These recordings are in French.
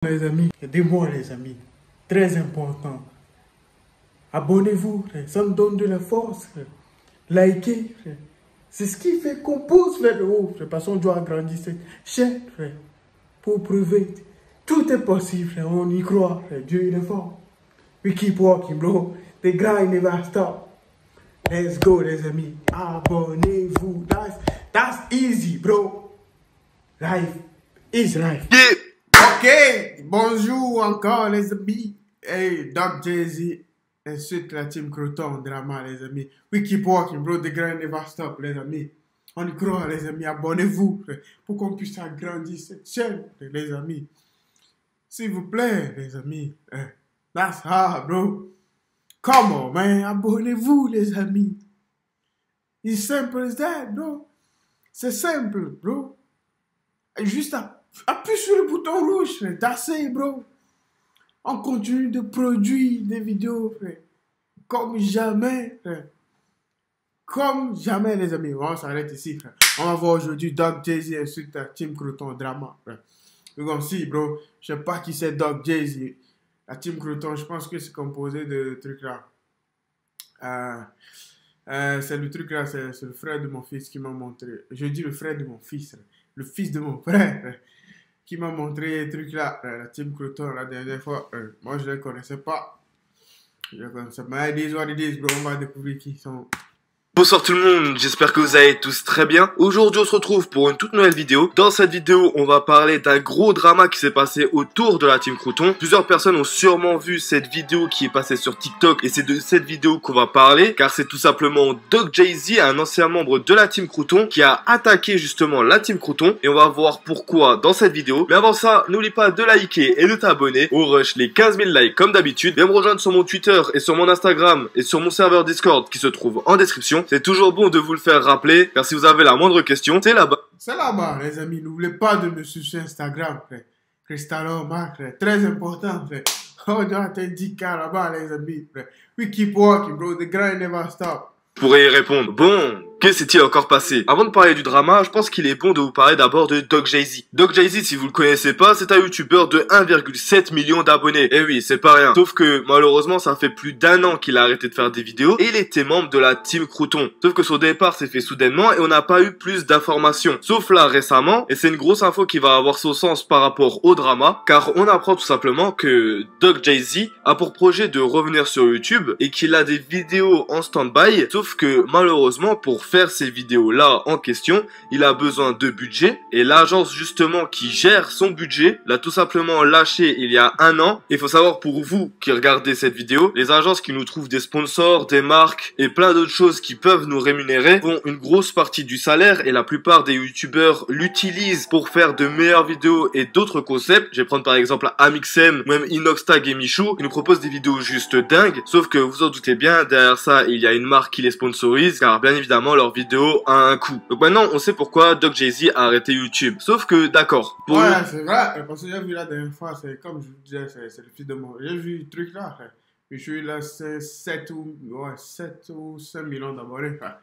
Les amis, aidez-moi les amis, très important. Abonnez-vous, ça me donne de la force. Likez, c'est ce qui fait qu'on pousse vers le haut. Parce qu'on doit agrandir cette chaîne pour prouver. Tout est possible, on y croit. Dieu il est fort. We keep walking, bro. The grind never stop. Let's go, les amis. Abonnez-vous. That's easy, bro. Life is life. Yeah. Ok, bonjour encore les amis. Hey, Doc Jay-Z, ensuite la team Croton, drama les amis. We keep walking, bro, the grind never stop les amis. On y croit les amis, abonnez-vous pour qu'on puisse agrandir cette chaîne les amis. S'il vous plaît les amis, that's hard bro. Come on man, abonnez-vous les amis. It's simple as that bro. C'est simple bro. Juste appuie sur le bouton rouge, frère. That's it, bro. On continue de produire des vidéos, frère. Comme jamais, frère. Comme jamais, les amis. On s'arrête ici, frère. On va voir aujourd'hui Doc Jay-Z ensuite Team Croton Drama, frère. Donc, comme si, bro, je sais pas qui c'est Doc Jay-Z. La Team Croton, je pense que c'est composé de trucs là. C'est le truc là, c'est le frère de mon fils qui m'a montré. Je dis le frère de mon fils, le fils de mon frère. Qui m'a montré les trucs là, la Team Croton la dernière fois. Moi, je ne les connaissais pas. Je les connaissais pas. Mais this what it is, bro. On va découvrir qui sont. Bonsoir tout le monde, j'espère que vous allez tous très bien. Aujourd'hui on se retrouve pour une toute nouvelle vidéo. Dans cette vidéo on va parler d'un gros drama qui s'est passé autour de la Team Croton. Plusieurs personnes ont sûrement vu cette vidéo qui est passée sur TikTok et c'est de cette vidéo qu'on va parler. Car c'est tout simplement Doc Jay-Z, un ancien membre de la Team Croton, qui a attaqué justement la Team Croton. Et on va voir pourquoi dans cette vidéo. Mais avant ça, n'oublie pas de liker et de t'abonner. On rush les 15 000 likes comme d'habitude. Viens me rejoindre sur mon Twitter et sur mon Instagram et sur mon serveur Discord qui se trouve en description. C'est toujours bon de vous le faire rappeler, car si vous avez la moindre question, c'est là-bas. C'est là-bas, les amis. N'oubliez pas de me suivre sur Instagram, frère. Cristalo Marc, frère. Très important, frère. On doit atteindre 10K là-bas, les amis, frère. We keep walking, bro. The grind never stop. Vous pourrez y répondre. Bon, que s'est-il encore passé? Avant de parler du drama, je pense qu'il est bon de vous parler d'abord de Doc Jay-Z. Doc Jay-Z, si vous le connaissez pas, c'est un youtubeur de 1,7 million d'abonnés. Eh oui, c'est pas rien. Sauf que, malheureusement, ça fait plus d'1 an qu'il a arrêté de faire des vidéos et il était membre de la Team Croton. Sauf que son départ s'est fait soudainement et on n'a pas eu plus d'informations. Sauf là, récemment, et c'est une grosse info qui va avoir son sens par rapport au drama, car on apprend tout simplement que Doc Jay-Z a pour projet de revenir sur YouTube et qu'il a des vidéos en stand-by, sauf que, malheureusement, pour faire ces vidéos-là en question, il a besoin de budget et l'agence justement qui gère son budget l'a tout simplement lâché il y a 1 an. Il faut savoir pour vous qui regardez cette vidéo, les agences qui nous trouvent des sponsors, des marques et plein d'autres choses qui peuvent nous rémunérer font une grosse partie du salaire et la plupart des youtubeurs l'utilisent pour faire de meilleures vidéos et d'autres concepts. Je vais prendre par exemple Amixem ou même Inoxtag et Michou qui nous proposent des vidéos juste dingues, sauf que vous en doutez bien, derrière ça il y a une marque qui les sponsorise car bien évidemment leurs vidéos a un coût. Donc maintenant on sait pourquoi Doc Jay-Z a arrêté YouTube. Sauf que d'accord. Ouais, c'est vrai, parce que j'ai vu la dernière fois, c'est comme je vous disais, c'est le fils de mon. J'ai vu le truc là, frère. Je suis là, c'est 7 ou 5 millions d'abonnés, frère.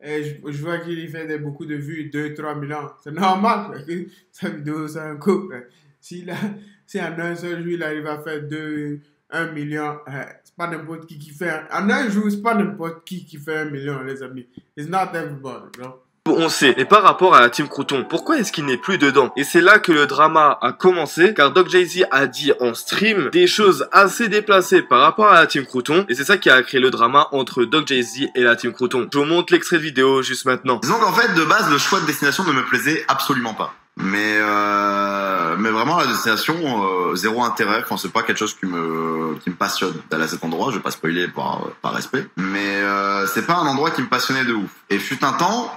Et je vois qu'il fait beaucoup de vues, 2-3 millions. C'est normal, frère, que sa vidéo, c'est un coup, frère. Si en un seul jour, il arrive à faire 1 million, c'est pas n'importe qui fait. En un jour, c'est pas n'importe qui fait 1 million, les amis. It's not everybody, bro. On sait, et par rapport à la Team Croton, pourquoi est-ce qu'il n'est plus dedans? Et c'est là que le drama a commencé, car Doc Jay-Z a dit en stream des choses assez déplacées par rapport à la Team Croton, et c'est ça qui a créé le drama entre Doc Jay-Z et la Team Croton. Je vous montre l'extrait de vidéo juste maintenant. Disons qu'en fait, de base, le choix de destination ne me plaisait absolument pas. Mais vraiment la destination zéro intérêt. Enfin, c'est pas quelque chose qui me passionne d'aller à cet endroit. Je vais pas spoiler par respect, mais c'est pas un endroit qui me passionnait de ouf. Et fut un temps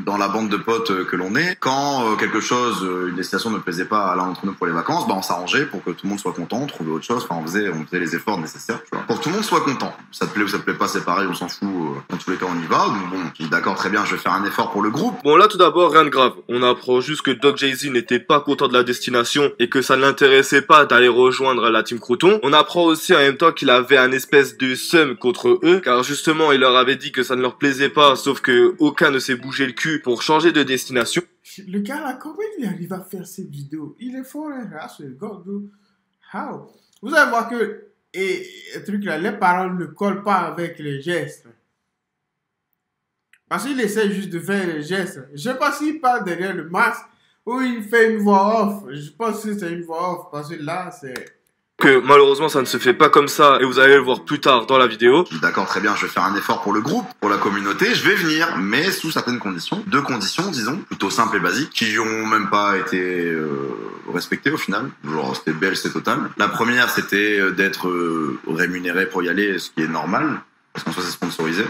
dans la bande de potes que l'on est, quand quelque chose, une destination ne plaisait pas à l'un d'entre nous pour les vacances, bah on s'arrangeait pour que tout le monde soit content, on trouvait autre chose. Enfin, on faisait les efforts nécessaires, tu vois, pour que tout le monde soit content. Ça te plaît ou ça te plaît pas, c'est pareil, on s'en fout. Dans tous les cas, on y va. Donc bon, je dis d'accord, très bien, je vais faire un effort pour le groupe. Bon là tout d'abord rien de grave. On apprend juste que Doc Jay-Z n'était pas content de la destination et que ça ne l'intéressait pas d'aller rejoindre la team Crouton. On apprend aussi en même temps qu'il avait un espèce de seum contre eux, car justement il leur avait dit que ça ne leur plaisait pas, sauf que aucun ne s'est bougé le cul pour changer de destination. Le gars là, comment il arrive à faire cette vidéo? Il est fort, hein? Ah, ce gars, bro. How? Vous allez voir que, et le truc là, les paroles ne collent pas avec les gestes. Parce qu'il essaie juste de faire les gestes. Je sais pas s'il parle derrière le masque ou il fait une voix off. Je pense que c'est une voix off parce que là, c'est... Que malheureusement ça ne se fait pas comme ça et vous allez le voir plus tard dans la vidéo. D'accord, très bien, je vais faire un effort pour le groupe, pour la communauté, je vais venir, mais sous certaines conditions. 2 conditions, disons, plutôt simples et basiques, qui ont même pas été respectées au final. Genre, c'était belge, c'est total. La première, c'était d'être rémunéré pour y aller, ce qui est normal, parce qu'en soi c'est sponsorisé.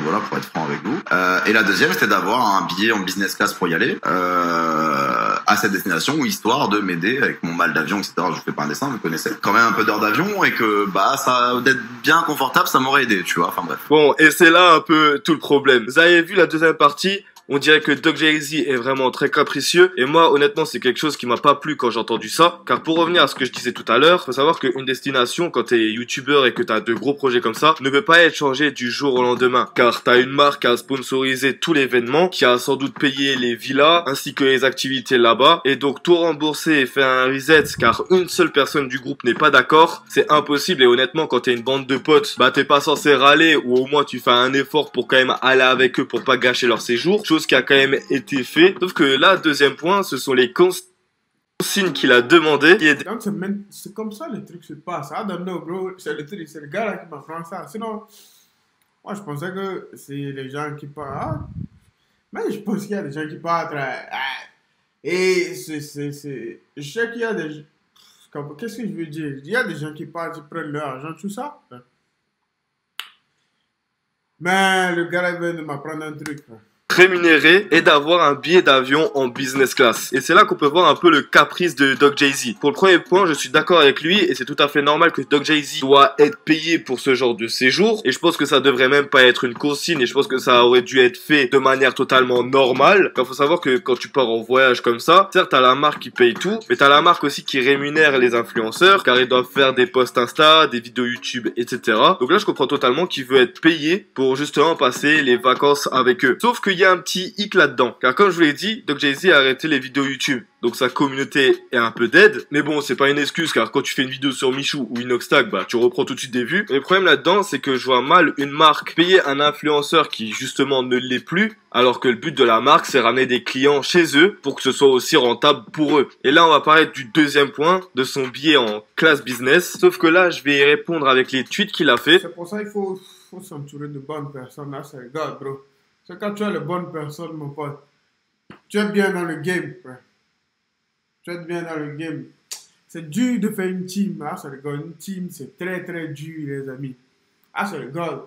Voilà, pour être franc avec vous. Et la deuxième, c'était d'avoir un billet en business class pour y aller à cette destination, histoire de m'aider avec mon mal d'avion, etc. Je vous fais pas un dessin, vous connaissez. Quand même un peu d'heures d'avion et que bah ça d'être bien confortable, ça m'aurait aidé, tu vois. Enfin bref. Bon, et c'est là un peu tout le problème. Vous avez vu la deuxième partie? On dirait que Doc Jay-Z est vraiment très capricieux. Et moi, honnêtement, c'est quelque chose qui m'a pas plu quand j'ai entendu ça. Car pour revenir à ce que je disais tout à l'heure, faut savoir qu'une destination, quand t'es youtubeur et que t'as de gros projets comme ça, ne peut pas être changée du jour au lendemain. Car t'as une marque à sponsoriser tout l'événement, qui a sans doute payé les villas, ainsi que les activités là-bas. Et donc, tout rembourser et faire un reset, car une seule personne du groupe n'est pas d'accord, c'est impossible. Et honnêtement, quand t'es une bande de potes, bah t'es pas censé râler, ou au moins tu fais un effort pour quand même aller avec eux pour pas gâcher leur séjour. Qui a quand même été fait. Sauf que là, deuxième point, ce sont les consignes qu'il a demandé. Donc c'est comme ça le truc se passe. I don't know, bro. C'est le gars là qui m'apprend ça. Sinon, moi je pensais que c'est les gens qui partent. Mais je pense qu'il y a des gens qui partent. Et je sais qu'il y a des... Qu'est-ce que je veux dire? Il y a des gens qui partent, ils prennent leur argent, tout ça. Mais le gars là vient de m'apprendre un truc. Rémunéré et d'avoir un billet d'avion en business class. Et c'est là qu'on peut voir un peu le caprice de Doc Jay-Z. Pour le premier point, je suis d'accord avec lui et c'est tout à fait normal que Doc Jay-Z doit être payé pour ce genre de séjour. Et je pense que ça devrait même pas être une consigne et je pense que ça aurait dû être fait de manière totalement normale. Car faut savoir que quand tu pars en voyage comme ça, certes t'as la marque qui paye tout, mais t'as la marque aussi qui rémunère les influenceurs car ils doivent faire des posts Insta, des vidéos YouTube, etc. Donc là je comprends totalement qu'il veut être payé pour justement passer les vacances avec eux. Sauf qu'il y a un petit hic là-dedans. Car comme je vous l'ai dit, Doc Jay-Z a arrêté les vidéos YouTube. Donc sa communauté est un peu dead. Mais bon, c'est pas une excuse car quand tu fais une vidéo sur Michou ou Inoxtag, bah tu reprends tout de suite des vues. Mais le problème là-dedans, c'est que je vois mal une marque payer un influenceur qui justement ne l'est plus. Alors que le but de la marque, c'est ramener des clients chez eux pour que ce soit aussi rentable pour eux. Et là, on va parler du deuxième point, de son billet en classe business. Sauf que là, je vais y répondre avec les tweets qu'il a fait. C'est pour ça qu'il faut s'entourer de bonnes personnes. Là, c'est le gars, bro. C'est quand tu as les bonnes personnes, mon pote. Tu es bien dans le game, frère. Tu es bien dans le game. C'est dur de faire une team. Ah, c'est le gars. Une team, c'est très, très dur, les amis. Ah, c'est le gars.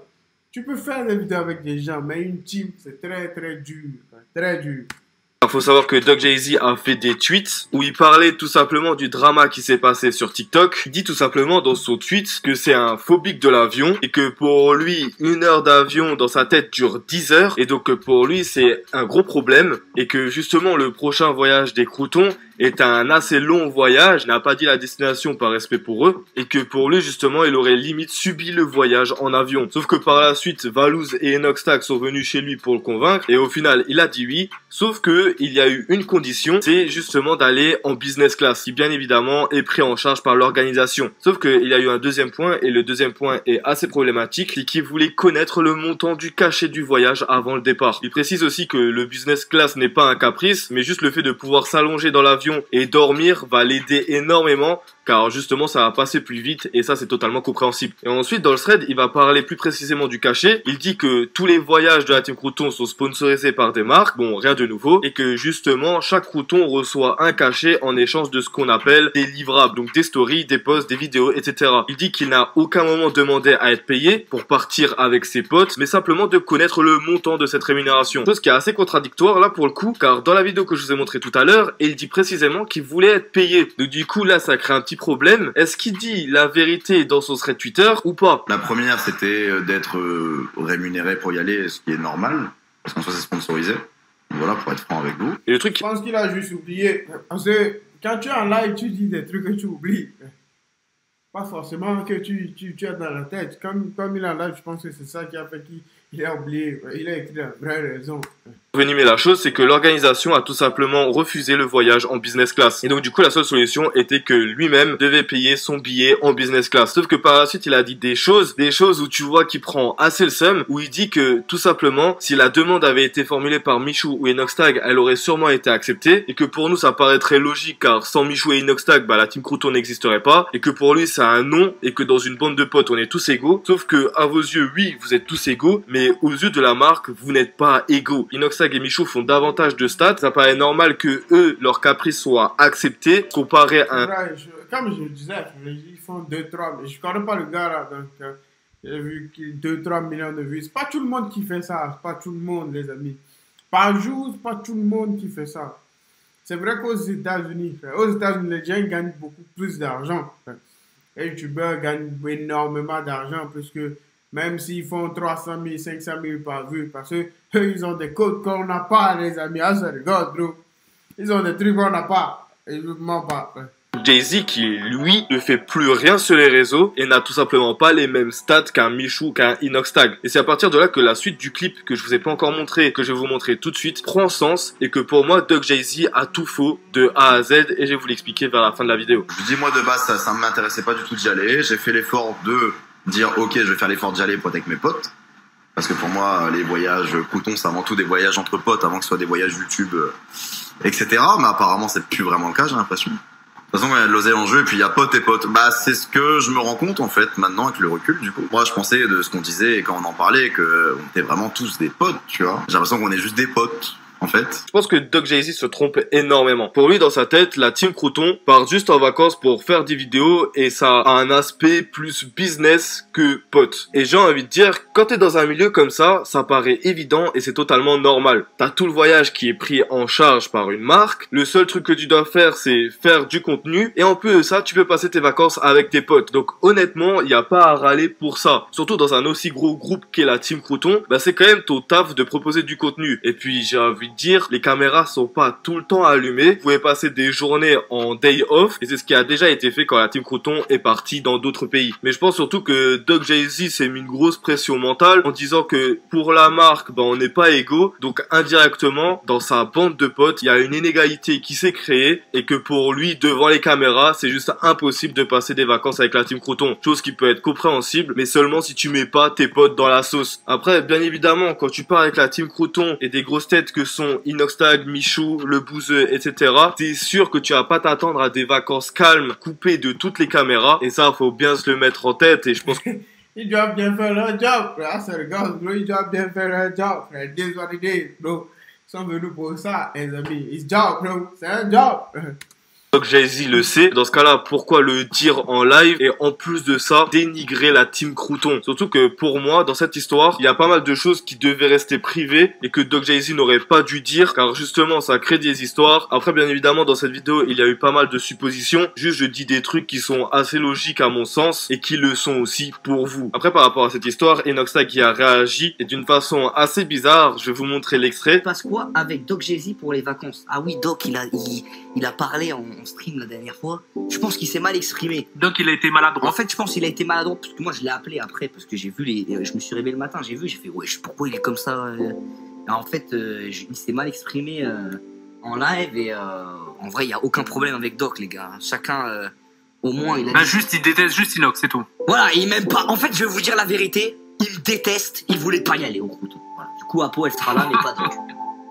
Tu peux faire des vidéos avec des gens, mais une team, c'est très, très dur. Très dur. Il faut savoir que Doc Jay-Z a fait des tweets où il parlait tout simplement du drama qui s'est passé sur TikTok. Il dit tout simplement dans son tweet que c'est un phobique de l'avion et que pour lui, 1 heure d'avion dans sa tête dure 10 heures. Et donc pour lui, c'est un gros problème et que justement le prochain voyage des Croutons est un assez long voyage, n'a pas dit la destination par respect pour eux, et que pour lui justement il aurait limite subi le voyage en avion. Sauf que par la suite, Valouz et Inoxtag sont venus chez lui pour le convaincre, et au final il a dit oui, sauf que il y a eu une condition, c'est justement d'aller en business class, qui bien évidemment est pris en charge par l'organisation. Sauf qu'il y a eu un deuxième point, et le deuxième point est assez problématique, c'est qu'il voulait connaître le montant du cachet du voyage avant le départ. Il précise aussi que le business class n'est pas un caprice, mais juste le fait de pouvoir s'allonger dans l'avion et dormir va l'aider énormément car justement ça va passer plus vite et ça c'est totalement compréhensible. Et ensuite dans le thread il va parler plus précisément du cachet. Il dit que tous les voyages de la team Crouton sont sponsorisés par des marques, bon rien de nouveau, et que justement chaque Crouton reçoit un cachet en échange de ce qu'on appelle des livrables, donc des stories, des posts, des vidéos, etc. Il dit qu'il n'a aucun moment demandé à être payé pour partir avec ses potes, mais simplement de connaître le montant de cette rémunération. Chose qui est assez contradictoire là pour le coup, car dans la vidéo que je vous ai montré tout à l'heure, il dit précisément qu'il voulait être payé. Donc du coup là ça crée un petit problème. Est-ce qu'il dit la vérité dans son thread Twitter ou pas? La première c'était d'être rémunéré pour y aller, ce qui est normal, parce qu'en soi c'est sponsorisé. Voilà, pour être franc avec vous. Et le truc Je pense qu'il a juste oublié. Parce que quand tu es en live, tu dis des trucs que tu oublies. Pas forcément que tu as dans la tête. Comme il est en live, je pense que c'est ça qui a fait qu'il a oublié. Il a écrit la vraie raison. envenimer la chose, c'est que l'organisation a tout simplement refusé le voyage en business class. Et donc du coup, la seule solution était que lui-même devait payer son billet en business class. Sauf que par la suite, il a dit des choses où tu vois qu'il prend assez le seum, où il dit que tout simplement, si la demande avait été formulée par Michou ou Inoxtag, elle aurait sûrement été acceptée, et que pour nous, ça paraît très logique, car sans Michou et Inoxtag, la Team Crouton n'existerait pas, et que pour lui, c'est un non, et que dans une bande de potes, on est tous égaux. Sauf que à vos yeux, oui, vous êtes tous égaux, mais aux yeux de la marque, vous n'êtes pas égaux. Inoxtag et Michou font davantage de stats, ça paraît normal que eux, leurs caprices soient acceptés, comparé à un... Ouais, comme je disais, ils font 2-3, mais je connais pas le gars là, donc j'ai vu qu'il 2-3 millions de vues. C'est pas tout le monde qui fait ça, c'est pas tout le monde, les amis. Par jour, c'est pas tout le monde qui fait ça. C'est vrai qu'aux États-Unis, les gens gagnent beaucoup plus d'argent. Les youtubeurs gagnent énormément d'argent, puisque même s'ils font 300 000, 500 000 par vue, parce que eux, ils ont des codes qu'on n'a pas, les amis. Ah, ça regarde, bro. Ils ont des trucs qu'on n'a pas. Ils ne mentent pas. Jay-Z qui, lui, ne fait plus rien sur les réseaux et n'a tout simplement pas les mêmes stats qu'un Michou, qu'un Inoxtag. Et c'est à partir de là que la suite du clip que je vous ai pas encore montré, que je vais vous montrer tout de suite, prend sens et que pour moi, Doc Jay-Z a tout faux de A à Z et je vais vous l'expliquer vers la fin de la vidéo. Je vous dis, moi, de base, ça ne m'intéressait pas du tout d'y aller. J'ai fait l'effort de dire, ok, je vais faire l'effort d'y aller pour être avec mes potes. Parce que pour moi, les voyages coutons, c'est avant tout des voyages entre potes, avant que ce soit des voyages YouTube, etc. Mais apparemment, c'est plus vraiment le cas, j'ai l'impression. De toute façon, il y a de l'oseille en jeu, et puis il y a potes et potes. C'est ce que je me rends compte, en fait, maintenant, avec le recul, du coup. Moi, je pensais de ce qu'on disait, et quand on en parlait, qu'on était vraiment tous des potes, tu vois. J'ai l'impression qu'on est juste des potes, en fait. Je pense que Doc Jay-Z se trompe énormément. Pour lui, dans sa tête, la Team Crouton part juste en vacances pour faire des vidéos et ça a un aspect plus business que pote. Et j'ai envie de dire, quand t'es dans un milieu comme ça paraît évident et c'est totalement normal. T'as tout le voyage qui est pris en charge par une marque. Le seul truc que tu dois faire, c'est faire du contenu. Et en plus de ça, tu peux passer tes vacances avec tes potes. Donc honnêtement, il n'y a pas à râler pour ça. Surtout dans un aussi gros groupe qu'est la Team Crouton, c'est quand même ton taf de proposer du contenu. Et puis j'ai envie de dire, les caméras sont pas tout le temps allumées. Vous pouvez passer des journées en day off et c'est ce qui a déjà été fait quand la Team Crouton est partie dans d'autres pays. Mais je pense surtout que Doc Jay-Z s'est mis une grosse pression mentale en disant que pour la marque, on n'est pas égaux. Donc indirectement, dans sa bande de potes, il y a une inégalité qui s'est créée et que pour lui, devant les caméras, c'est juste impossible de passer des vacances avec la Team Crouton. Chose qui peut être compréhensible, mais seulement si tu mets pas tes potes dans la sauce. Après, bien évidemment, quand tu pars avec la Team Crouton et des grosses têtes que sont Inoxtag, Michou, le Bouzeux, etc. T'es sûr que tu vas pas t'attendre à des vacances calmes, coupées de toutes les caméras. Et ça, faut bien se le mettre en tête. Et je pense que... Ils doivent bien faire leur job, frère. C'est le gars, bro. Ils doivent bien faire leur job, frère. This what it is, bro. Ils sont venus pour ça, les amis. It's job, bro. C'est un job. Donc Jay-Z le sait. Dans ce cas-là, pourquoi le dire en live et en plus de ça, dénigrer la Team Crouton? Surtout que pour moi, dans cette histoire, il y a pas mal de choses qui devaient rester privées et que Doc Jay-Z n'aurait pas dû dire car justement, ça crée des histoires. Après, bien évidemment, dans cette vidéo, il y a eu pas mal de suppositions. Juste, je dis des trucs qui sont assez logiques à mon sens et qui le sont aussi pour vous. Après, par rapport à cette histoire, Inoxtag qui a réagi et d'une façon assez bizarre. Je vais vous montrer l'extrait. Il passe quoi avec Doc Jay-Z pour les vacances? Ah oui, Doc, il a parlé en stream la dernière fois. Je pense qu'il s'est mal exprimé. Doc, il a été maladroit. En fait, je pense qu'il a été maladroit parce que moi, je l'ai appelé après parce que j'ai vu je me suis réveillé le matin, j'ai fait, wesh, pourquoi il est comme ça Et en fait, il s'est mal exprimé en live et en vrai, il n'y a aucun problème avec Doc, les gars. Chacun, au moins, il a juste, il déteste juste Inox, c'est tout. Voilà, il m'aime pas. En fait, je vais vous dire la vérité. Il déteste, il voulait pas y aller au Crouton. Voilà. Du coup, Apo, elle sera là, mais pas Doc.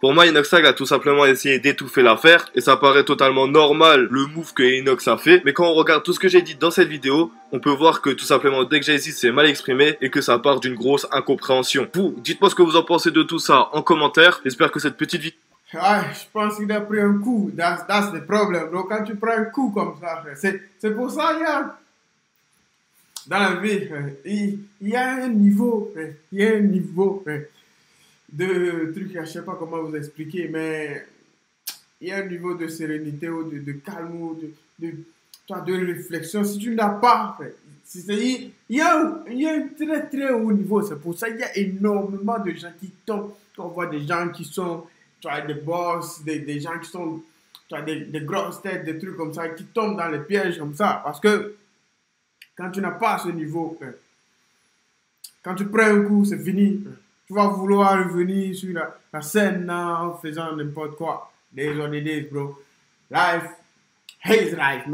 Pour moi, Inoxtag a tout simplement essayé d'étouffer l'affaire et ça paraît totalement normal le move que Inox a fait. Mais quand on regarde tout ce que j'ai dit dans cette vidéo, on peut voir que tout simplement Doc Jay-Z s'est mal exprimé et que ça part d'une grosse incompréhension. Vous, dites-moi ce que vous en pensez de tout ça en commentaire. J'espère que cette petite vidéo... Ah, je pense qu'il a pris un coup. That's the problem, bro. Quand tu prends un coup comme ça, c'est pour ça, dans la vie, il y a un niveau, il y a un niveau de trucs, je sais pas comment vous expliquer, mais il y a un niveau de sérénité ou de calme ou de réflexion. Si tu n'as pas, il y a un très très haut niveau. C'est pour ça qu'il y a énormément de gens qui tombent. On voit des gens qui sont tu as des boss, des gens qui sont, tu as des grosses têtes, des trucs comme ça, qui tombent dans les pièges comme ça. Parce que quand tu n'as pas ce niveau, quand tu prends un coup, c'est fini. Tu vas vouloir revenir sur la scène en faisant n'importe quoi. Days on the days, bro. Life, haze life, man.